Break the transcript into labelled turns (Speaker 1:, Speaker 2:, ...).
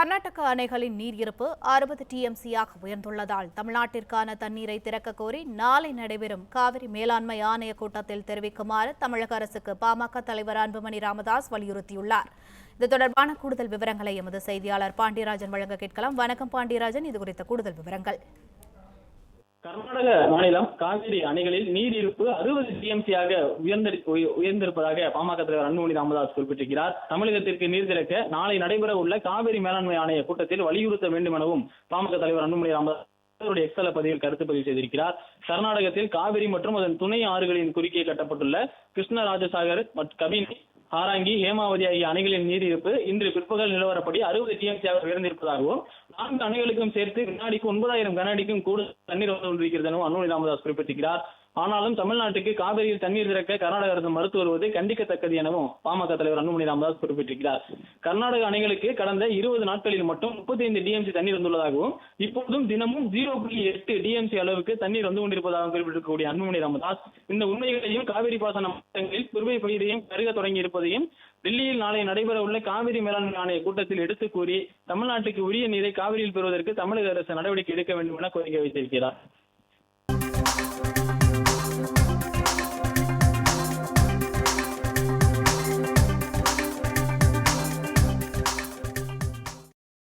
Speaker 1: கர்நாடக அணைகளின் நீர் இருப்பு 60 டிஎம்சியாக உயர்ந்துள்ளதால் தமிழ்நாட்டிற்கான தண்ணீரை திறக்க கோரி நாளை நடைபெறும் காவிரி மேலாண்மை ஆணைய கூட்டத்தில் தெரிவிக்குமாறு தமிழக அரசுக்கு பாமக தலைவர் அன்புமணி ராமதாஸ் வலியுறுத்தியுள்ளார். இது தொடர்பான கூடுதல் விவரங்களை எமது செய்தியாளர் பாண்டியராஜன் வழங்க கேட்கலாம். வணக்கம் பாண்டியராஜன், இது குறித்த கூடுதல் விவரங்கள்.
Speaker 2: கர்நாடக மாநிலம் காவிரி அணைகளில் நீர் இருப்பு 60 டிஎம்சியாக உயர்ந்திருப்பதாக பாமக தலைவர் அன்புமணி ராமதாஸ் குறிப்பிட்டிருக்கிறார். தமிழகத்திற்கு நீர் திறக்க நாளை நடைபெற உள்ள காவிரி மேலாண்மை ஆணைய கூட்டத்தில் வலியுறுத்த வேண்டும் எனவும் பாமக தலைவர் அன்புமணி ராமதாஸ் எக்ஸல பதிவில் கருத்து பதிவு செய்திருக்கிறார். கர்நாடகத்தில் காவிரி மற்றும் அதன் துணை ஆறுகளின் குறுக்கே கட்டப்பட்டுள்ள கிருஷ்ணராஜசாகர் மற்றும் கபினி, ஹாராங்கி, ஹேமாவதி ஆகிய அணைகளின் நீர் இருப்பு இன்று பிற்பகல் நிலவரப்படி 60 டிஎம்சியாக உயர்ந்திருப்பதாகவும் 4 அணைகளுக்கும் சேர்த்து வினாடிக்கு 9,000 கன அடிக்கும் கூடுதல் தண்ணீர் வந்து கொண்டிருக்கிறது எனவும் அன்புமணி ராமதாஸ் குறிப்பிட்டிருக்கிறார். ஆனாலும் தமிழ்நாட்டுக்கு காவிரியில் தண்ணீர் திறக்க கர்நாடக அரசு மறுத்து வருவது கண்டிக்கத்தக்கது எனவும் பாமக தலைவர் அன்புமணி ராமதாஸ் குறிப்பிட்டிருக்கிறார். கர்நாடக அணைகளுக்கு கடந்த 20 நாட்களில் மட்டும் 35 டிஎம்சி தண்ணீர் வந்துள்ளதாகவும் இப்போதும் தினமும் 0.8 டிஎம்சி அளவுக்கு தண்ணீர் வந்து கொண்டிருப்பதாக குறிப்பிட்டிருக்கக்கூடிய அன்புமணி ராமதாஸ் இந்த உண்மைகளையும் காவிரி பாசன மாவட்டங்களில் குறுவை பயிரையும் கருக தொடங்கி இருப்பதையும் டெல்லியில் நாளை நடைபெற உள்ள காவிரி மேலாண்மை ஆணைய கூட்டத்தில் எடுத்து கூறி தமிழ்நாட்டுக்கு உரிய நீரை காவிரியில் பெறுவதற்கு தமிழக அரசு நடவடிக்கை எடுக்க வேண்டும் என கோரிக்கை வைத்திருக்கிறார்.